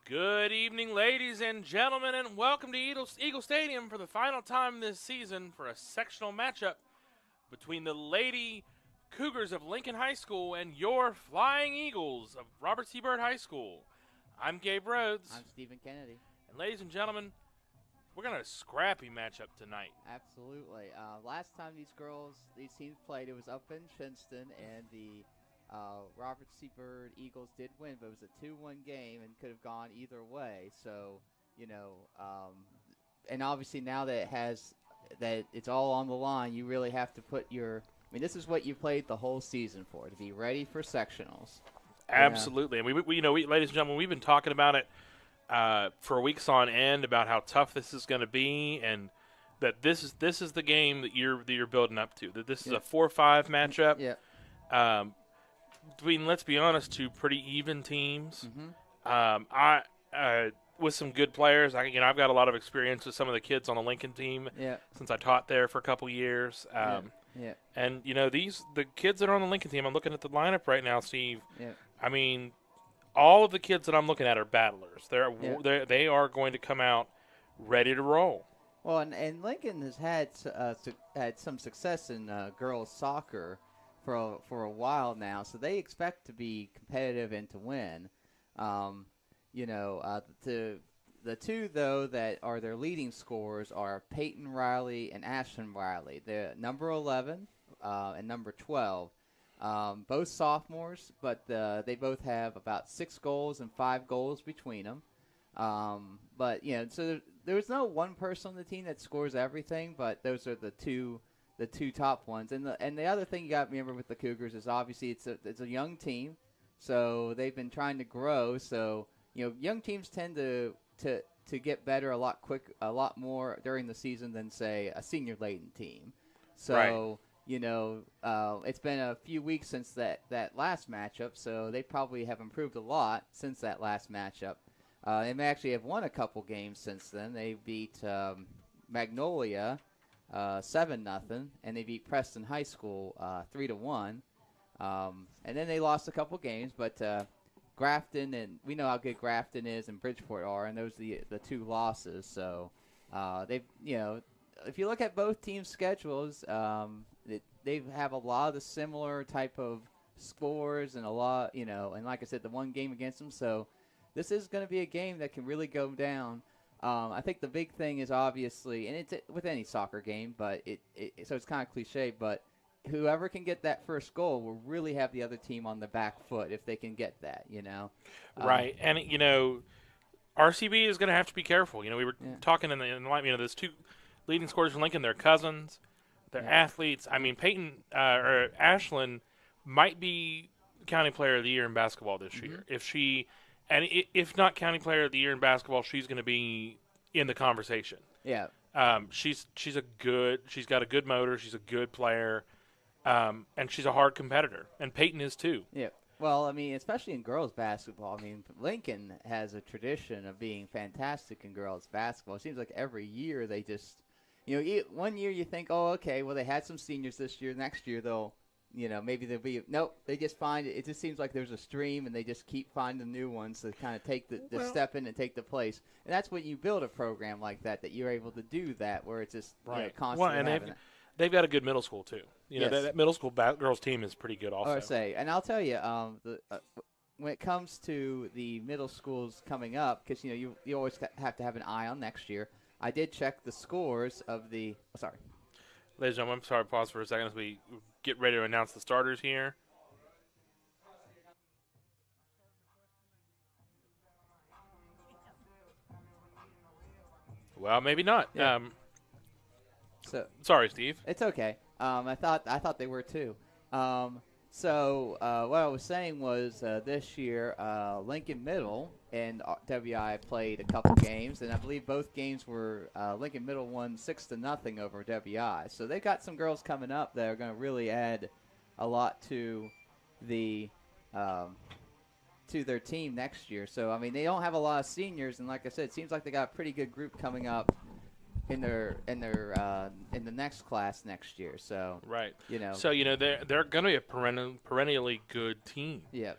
Good evening, ladies and gentlemen, and welcome to Eagle Stadium for the final time this season for a sectional matchup between the Lady Cougars of Lincoln High School and your Flying Eagles of Robert C. Byrd High School. I'm Gabe Rhodes. I'm Stephen Kennedy. And ladies and gentlemen, we're going to have a scrappy matchup tonight. Absolutely. Last time these teams played, it was up in Shinston, and the Robert C. Byrd Eagles did win, but it was a 2-1 game and could have gone either way. So, and obviously now that it's all on the line, you really have to put this is what you played the whole season for, to be ready for sectionals. Absolutely. And we ladies and gentlemen, we've been talking about it for weeks on end about how tough this is going to be, and that this is the game that you're building up to. That this is a 4-5 matchup. Yeah. Between, let's be honest, two pretty even teams. Mm-hmm. With some good players. I've got a lot of experience with some of the kids on the Lincoln team. Yeah. Since I taught there for a couple years. Yeah. And the kids that are on the Lincoln team, I'm looking at the lineup right now, Steve. Yeah. I mean, all of the kids that I'm looking at are battlers. They are going to come out ready to roll. Well, and Lincoln has had some success in girls soccer for a while now, so they expect to be competitive and to win. The two though that are their leading scorers are Peyton Riley and Ashlyn Riley. They're number 11 and number 12. Both sophomores, but they both have about 6 goals and 5 goals between them. So there's no one person on the team that scores everything, but those are the two top ones. And the other thing you got to remember with the Cougars is obviously it's a young team, so they've been trying to grow. So young teams tend to get better a lot more during the season than say a senior laden team. So. Right. It's been a few weeks since that last matchup, so they probably have improved a lot since that last matchup. They may actually have won a couple games since then. They beat Magnolia 7-0, and they beat Preston High School 3-1. And then they lost a couple games, but Grafton, and we know how good Grafton is and Bridgeport are, and those are the two losses. So they've if you look at both teams' schedules, they have a lot of the similar type of scores and a lot, and like I said, the one game against them. So this is going to be a game that can really go down. I think the big thing is obviously, and it's with any soccer game, but so it's kind of cliche, but whoever can get that first goal will really have the other team on the back foot if they can get that, Right, and RCB is going to have to be careful. We were talking in the line. There's two leading scorers from Lincoln. They're cousins. They're athletes. I mean, Peyton or Ashlyn might be County Player of the Year in basketball this year. If not County Player of the Year in basketball, she's going to be in the conversation. Yeah. She's got a good motor. She's a good player, and she's a hard competitor. And Peyton is too. Yeah. Well, especially in girls basketball. Lincoln has a tradition of being fantastic in girls basketball. It seems like every year they just. One year you think, oh, okay, well, they had some seniors this year. Next year, maybe they'll be – nope, they just find – it just seems like there's a stream, and they just keep finding new ones to kind of take the step in and take the place. And that's when you build a program like that you're able to do that, where it's just constantly and they've got a good middle school, too. Yes. That middle school girls team is pretty good also. And I'll tell you, when it comes to the middle schools coming up, because, you always have to have an eye on next year – I did check the scores of the – sorry. Ladies and gentlemen, I'm sorry, pause for a second as we get ready to announce the starters here. Well, maybe not. Yeah. Sorry, Steve. It's okay. I thought they were too. So what I was saying was this year Lincoln Middle and WI played a couple games, and I believe both games were Lincoln Middle won 6-0 over WI. So they've got some girls coming up that are going to really add a lot to the to their team next year. So they don't have a lot of seniors, and like I said, it seems like they got a pretty good group coming up in the next class next year. So right, so they're going to be a perennially good team. Yeah.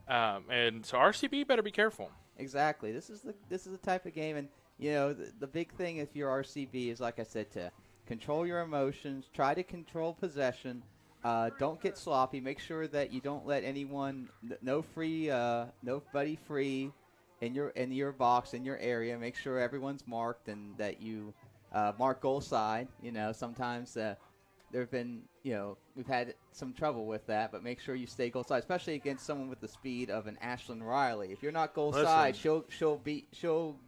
And so RCB better be careful. Exactly. This is the type of game, and the big thing if you're RCB is, like I said, to control your emotions, try to control possession, don't get sloppy. Make sure that you don't let anyone, nobody free in your box, in your area. Make sure everyone's marked and that you mark goal side. Sometimes there have been, we've had some trouble with that, but make sure you stay goal side, especially against someone with the speed of an Ashlyn Riley. If you're not goal side, she'll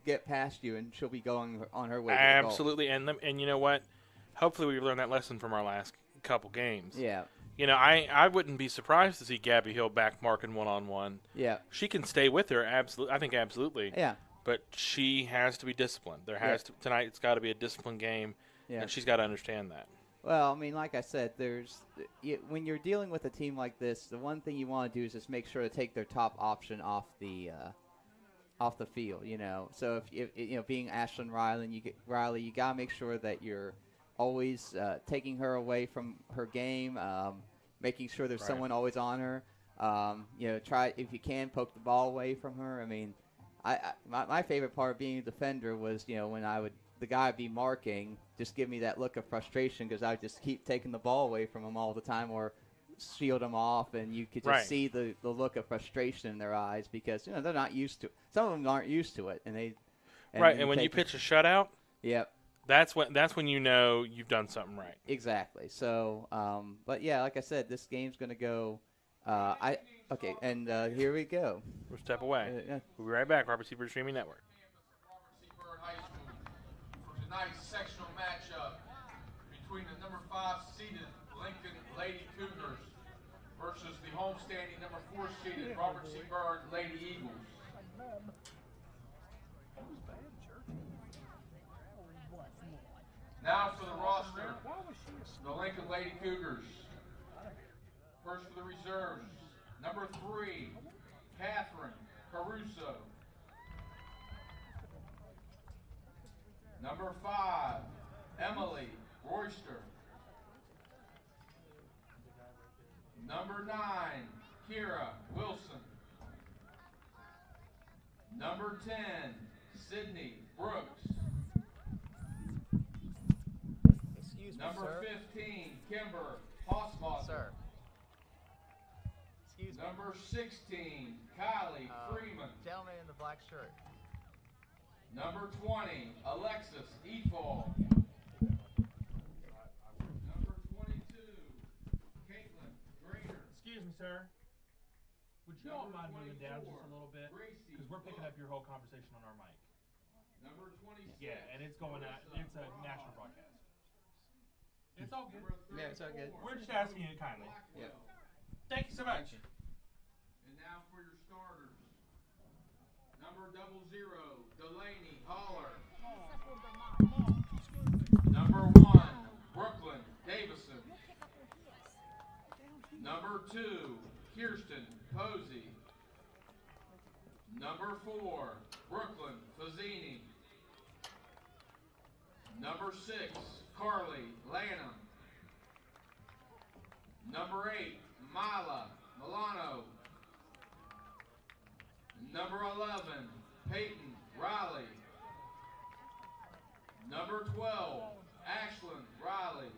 get past you and she'll be going on her way to the goal. Absolutely, and you know what? Hopefully we've learned that lesson from our last couple games. Yeah. I wouldn't be surprised to see Gabby Hill back marking one-on-one. Yeah. She can stay with her, absolutely. I think absolutely. Yeah. But she has to be disciplined. Tonight it's got to be a disciplined game, and she's got to understand that. Well, I mean, like I said, when you're dealing with a team like this, the one thing you want to do is just make sure to take their top option off the field. So if being Ashlyn Riley, you gotta make sure that you're always taking her away from her game, making sure there's someone always on her. Try, if you can, poke the ball away from her. I mean, my favorite part of being a defender was when the guy would be marking, just give me that look of frustration because I would just keep taking the ball away from him all the time or shield him off, and you could just see the look of frustration in their eyes because they're not used to it. Some of them aren't used to it, and when you pitch a shutout, yep, that's when you know you've done something right. Exactly. So, but yeah, like I said, this game's going to go. Here we go. We'll step away. We'll be right back. Robert Seabird Streaming Network. Tonight's sectional matchup between the number 5 seeded Lincoln Lady Cougars versus the homestanding number 4 seeded Robert C. Byrd Lady Eagles. Now for the roster, the Lincoln Lady Cougars. First for the reserves, number 3, Catherine Caruso. Number 5, Emily Royster. Number 9, Kira Wilson. Number 10, Sydney Brooks. Number 15, Kimber Hossmother. Sir. Number 16, Kylie Freeman. Gentleman in the black shirt. Number 20, Alexis Efall. Number 22, Caitlin Drainer. Excuse me, sir. Would you all mind moving down just a little bit? Because we're picking up your whole conversation on our mic. Number 26. Yeah, and it's going out. It's a national broadcast. It's all good. Yeah, it's all good. We're just asking you kindly. Yeah. Thank you so much. And now for your starters. Number 00, Delaney Holler. Number 1, Brooklyn Davison. Number 2, Kirsten Posey. Number 4, Brooklyn Fazzini. Number 6, Carly Lanham. Number 8, Mila Milano. Number 11, Peyton Riley. Number 12, Ashlyn Riley.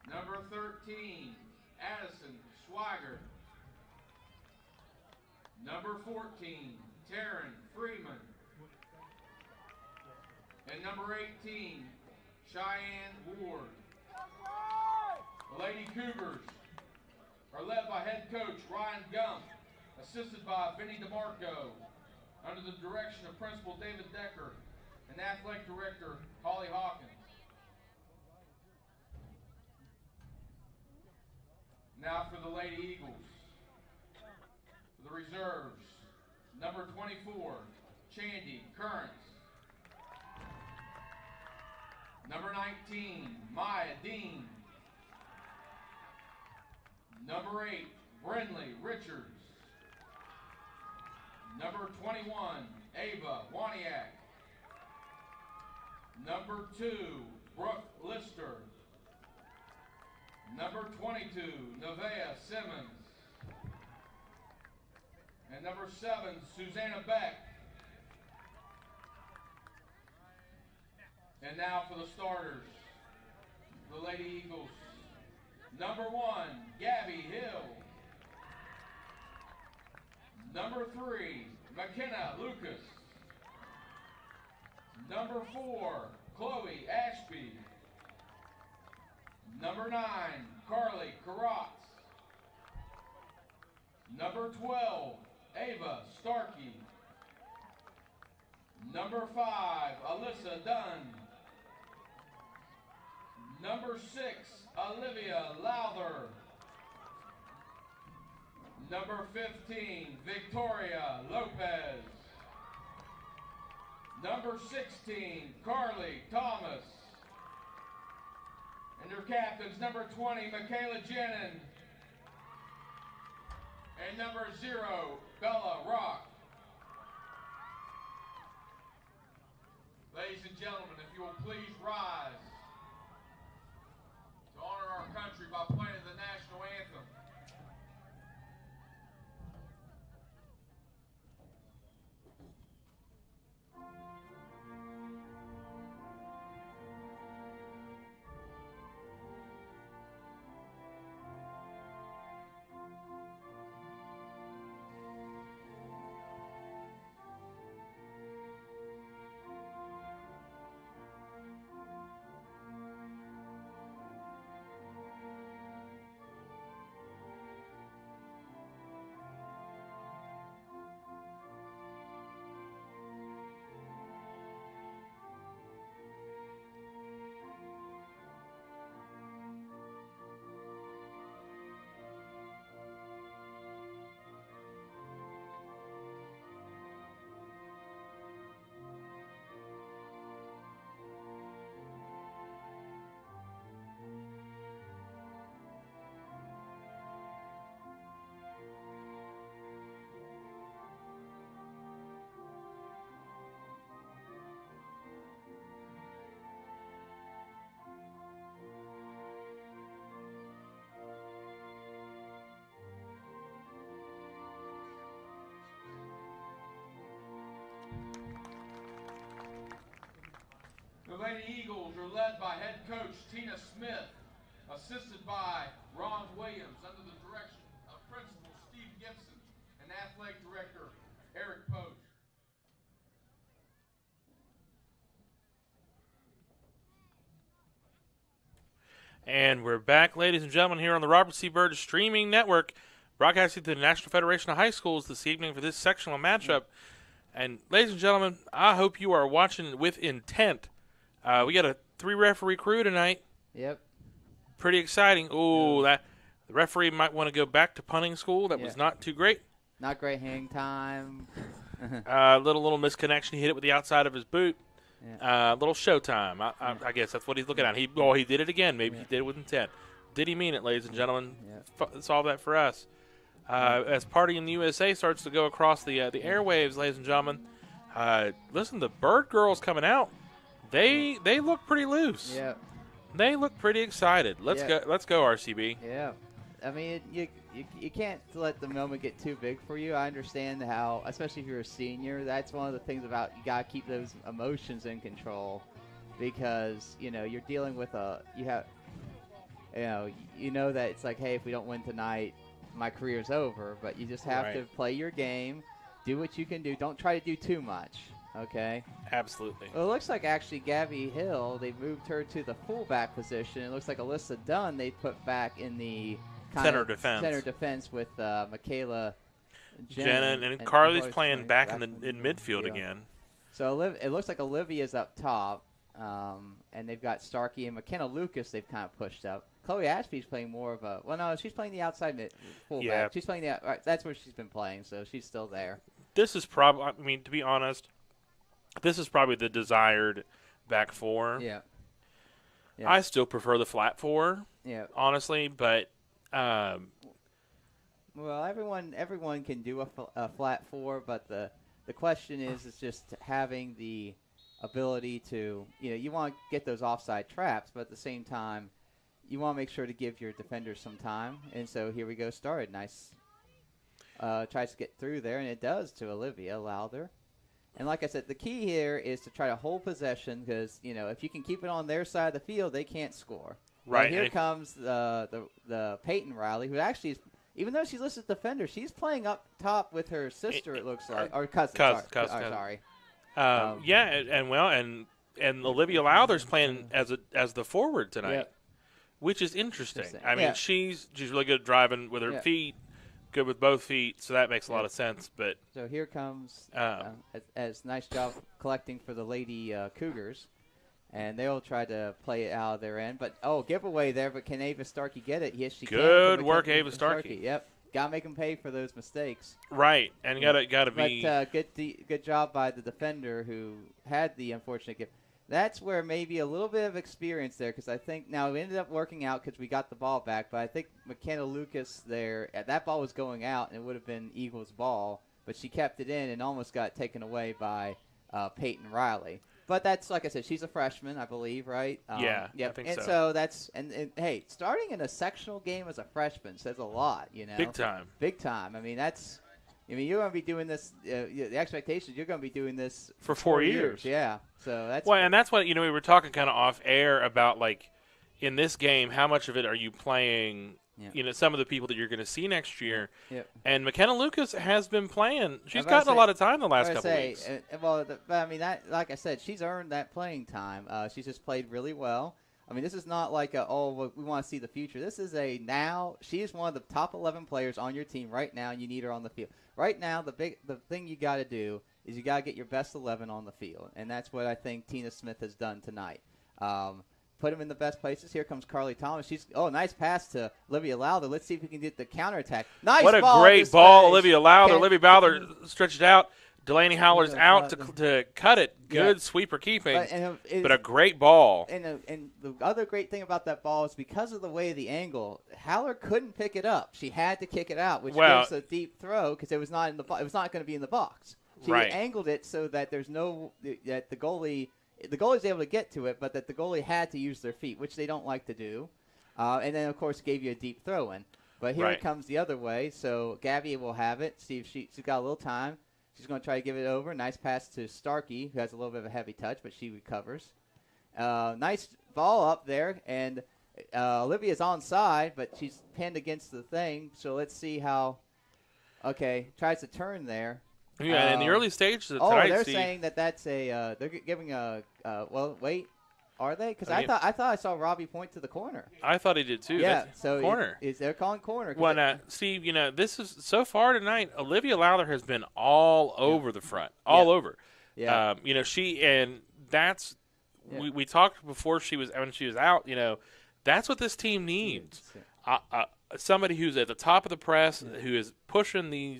Number 13, Addison Swigert. Number 14, Taryn Freeman. And number 18, Cheyenne Ward. The Lady Cougars are led by head coach Ryan Gump, assisted by Vinny DeMarco, under the direction of Principal David Decker and Athletic Director Holly Hawkins. Now for the Lady Eagles. For the reserves, number 24, Chandy Currents. Number 19, Maya Dean. Number 8, Brindley Richards. Number 21, Ava Waniak. Number 2, Brooke Lister. Number 22, Nevaeh Simmons. And number 7, Susanna Beck. And now for the starters, the Lady Eagles. Number 1, Gabby Hill. Number 3, McKenna Lucas. Number 4, Chloe Ashby. Number 9, Carly Karatz. Number 12, Ava Starkey. Number 5, Alyssa Dunn. Number 6, Olivia Lowther. Number 15, Victoria Lopez. Number 16, Carly Thomas. And your captains, number 20, Michaela Jenin. And number 0, Bella Rock. Ladies and gentlemen, if you will please rise to honor our country by playing the national anthem. The Lady Eagles are led by head coach Tina Smith, assisted by Ron Williams under the direction of Principal Steve Gibson and Athletic Director Eric Post. And we're back, ladies and gentlemen, here on the Robert C. Byrd Streaming Network, broadcasting to the National Federation of High Schools this evening for this sectional matchup. And, ladies and gentlemen, I hope you are watching with intent. We got a 3-referee crew tonight. Yep. Pretty exciting. Ooh, the referee might want to go back to punting school. That was not too great. Not great hang time. Little misconnection. He hit it with the outside of his boot. Yeah. Little showtime. I guess that's what he's looking at. He did it again. Maybe he did it with intent. Did he mean it, ladies and gentlemen? Solve that for us. As Party in the USA starts to go across the airwaves, ladies and gentlemen, listen, the Bird girls coming out. They look pretty loose. Yeah. They look pretty excited. Let's go, RCB. Yeah. I mean, you can't let the moment get too big for you. I understand how, especially if you're a senior, that's one of the things about you got to keep those emotions in control because, you're dealing with you know that it's like, hey, if we don't win tonight, my career's over. But you just have to play your game, do what you can do. Don't try to do too much. Okay. Absolutely. Well, it looks like actually Gabby Hill, they moved her to the fullback position. It looks like Alyssa Dunn they put back in the center defense with Michaela Jenin, and Carly's playing back in midfield again. So it looks like Olivia's up top, and they've got Starkey and McKenna Lucas they've kind of pushed up. Chloe Ashby's playing more of a – well, no, she's playing the outside fullback. Yeah. She's playing that's where she's been playing, so she's still there. This is probably – I mean, to be honest – this is probably the desired back four. Yeah. I still prefer the flat four. Yeah. Honestly, but well, everyone can do a flat four, but the question is just having the ability to you want to get those offside traps, but at the same time you want to make sure to give your defenders some time. And so here we go, started nice. tries to get through there, and it does to Olivia Lowther. And like I said, the key here is to try to hold possession because, if you can keep it on their side of the field, they can't score. Right. Well, here comes the Peyton Riley, who actually is, even though she's listed defender, she's playing up top with her sister, it looks like. Or cousin. Sorry. And Olivia Lowther's playing as the forward tonight, which is interesting. I mean, she's really good at driving with her feet, good with both feet, so that makes a lot of sense. But so here comes as nice job collecting for the Lady Cougars, and they'll try to play it out of their end. But giveaway there. But can Ava Starkey get it? Yes, she can. Good work, Ava Starkey. Yep. Gotta make them pay for those mistakes. Right, and gotta be. But good job by the defender who had the unfortunate gift. That's where maybe a little bit of experience there, because I think now it ended up working out because we got the ball back. But I think McKenna Lucas there, that ball was going out and it would have been Eagles' ball, but she kept it in and almost got taken away by Peyton Riley. But that's, like I said, she's a freshman, I believe, right? Yep. I think and so. That's and hey, starting in a sectional game as a freshman says a lot, Big time. Big time. I mean, you're going to be doing this. The expectation is you're going to be doing this for 4 years. Yeah. So that's and that's what we were talking kind of off air about, like in this game, how much of it are you playing? Some of the people that you're going to see next year. Yep. And McKenna Lucas has been playing. She's gotten a lot of time the last couple of weeks. Like I said, she's earned that playing time. She's just played really well. I mean, this is not like we want to see the future. This is she is one of the top 11 players on your team right now, and you need her on the field. Right now, the thing you got to do is you got to get your best 11 on the field, and that's what I think Tina Smith has done tonight. Put them in the best places. Here comes Carly Thomas. Nice pass to Olivia Lowther. Let's see if we can get the counterattack. Nice ball. What a great ball, Olivia Lowther. Olivia Lowther stretched it out. Delaney Howler's out to cut it. Good sweeper keeping, but a great ball. And the other great thing about that ball is because of the way of the angle, Howler couldn't pick it up. She had to kick it out, which gives a deep throw because it was not it was not going to be in the box. She angled it so that there's that the goalie. The goalie's able to get to it, but that the goalie had to use their feet, which they don't like to do. And then, of course, gave you a deep throw in. But here it comes the other way. So Gabby will have it. See if she's got a little time. She's going to try to give it over. Nice pass to Starkey, who has a little bit of a heavy touch, but she recovers. Nice ball up there. And Olivia's onside, but she's pinned against the thing. So let's see how. Okay, tries to turn there. Yeah, in the early stages of tonight, they're saying that's they're giving a wait, are they? Because I thought I saw Robbie point to the corner. I thought he did too. Yeah, so corner. They're calling corner. Well, Steve, this is so far tonight. Olivia Lowther has been all over the front, all over. Yeah. That's we talked before when she was out. That's what this team needs. Somebody who's at the top of the press, who is pushing the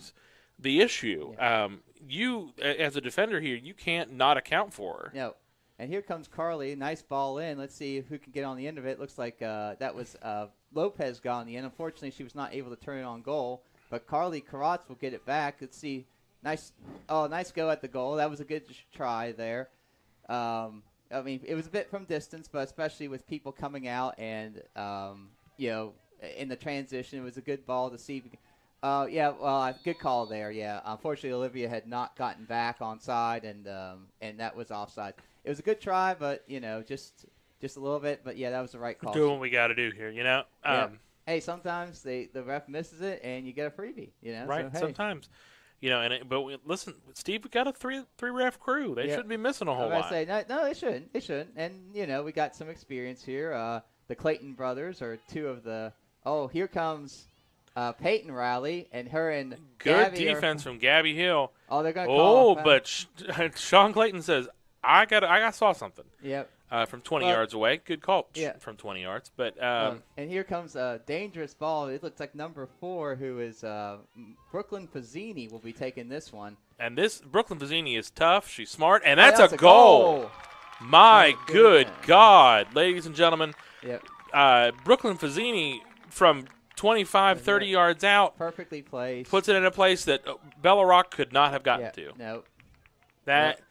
issue. You, as a defender here, you can't not account for her. No. And here comes Carly. Nice ball in. Let's see who can get on the end of it. Looks like that was Lopez got on the end. Unfortunately, she was not able to turn it on goal. But Carly Karatz will get it back. Let's see. Nice go at the goal. That was a good try there. It was a bit from distance, but especially with people coming out and, in the transition, it was a good ball to see. Good call there. Yeah, unfortunately, Olivia had not gotten back onside, and that was offside. It was a good try, but just a little bit. But yeah, that was the right call. Doing what we got to do here, Hey, sometimes the ref misses it, and you get a freebie. Right. So, hey. Sometimes, listen, Steve, we got a three ref crew. They shouldn't be missing a whole lot. No, they shouldn't. They shouldn't. And we got some experience here. The Clayton brothers are two of the. Oh, here comes. Peyton Riley and her and good Gabby defense from Gabby Hill. Oh, they're gonna call. But Sean Clayton says I saw something. Yep. From 20 yards away, good call. From 20 yards, but and here comes a dangerous ball. It looks like number 4, who is Brooklyn Fazzini, will be taking this one. And this Brooklyn Fazzini is tough. She's smart, and that's a goal. My good God, ladies and gentlemen. Yep. Brooklyn Fazzini from 25, 30 yards out. Perfectly placed. Puts it in a place that Bella Rock could not have gotten to. Nope. That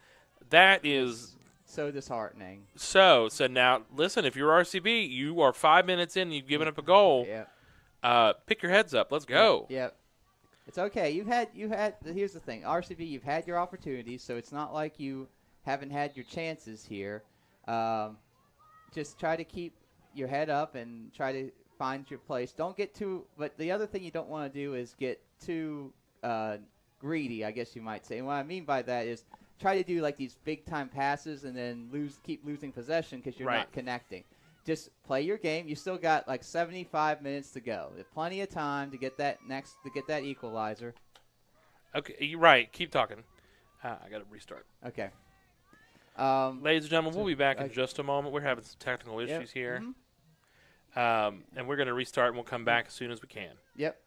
is so disheartening. So now, listen, if you're RCB, you are 5 minutes in, you've given up a goal. Yeah. Pick your heads up. Let's go. Yep. It's okay. You had. Here's the thing, RCB. You've had your opportunities, so it's not like you haven't had your chances here. Just try to keep your head up and try to find your place. Don't get too. But the other thing you don't want to do is get too greedy, I guess you might say. And what I mean by that is try to do like these big time passes and then keep losing possession because you're not connecting. Just play your game. You still got like 75 minutes to go. There's plenty of time to get that equalizer. Okay, you're right. Keep talking. I got to restart. Okay. Ladies and gentlemen, we'll be back in just a moment. We're having some technical issues here. Mm-hmm. And we're going to restart, and we'll come back as soon as we can. Yep.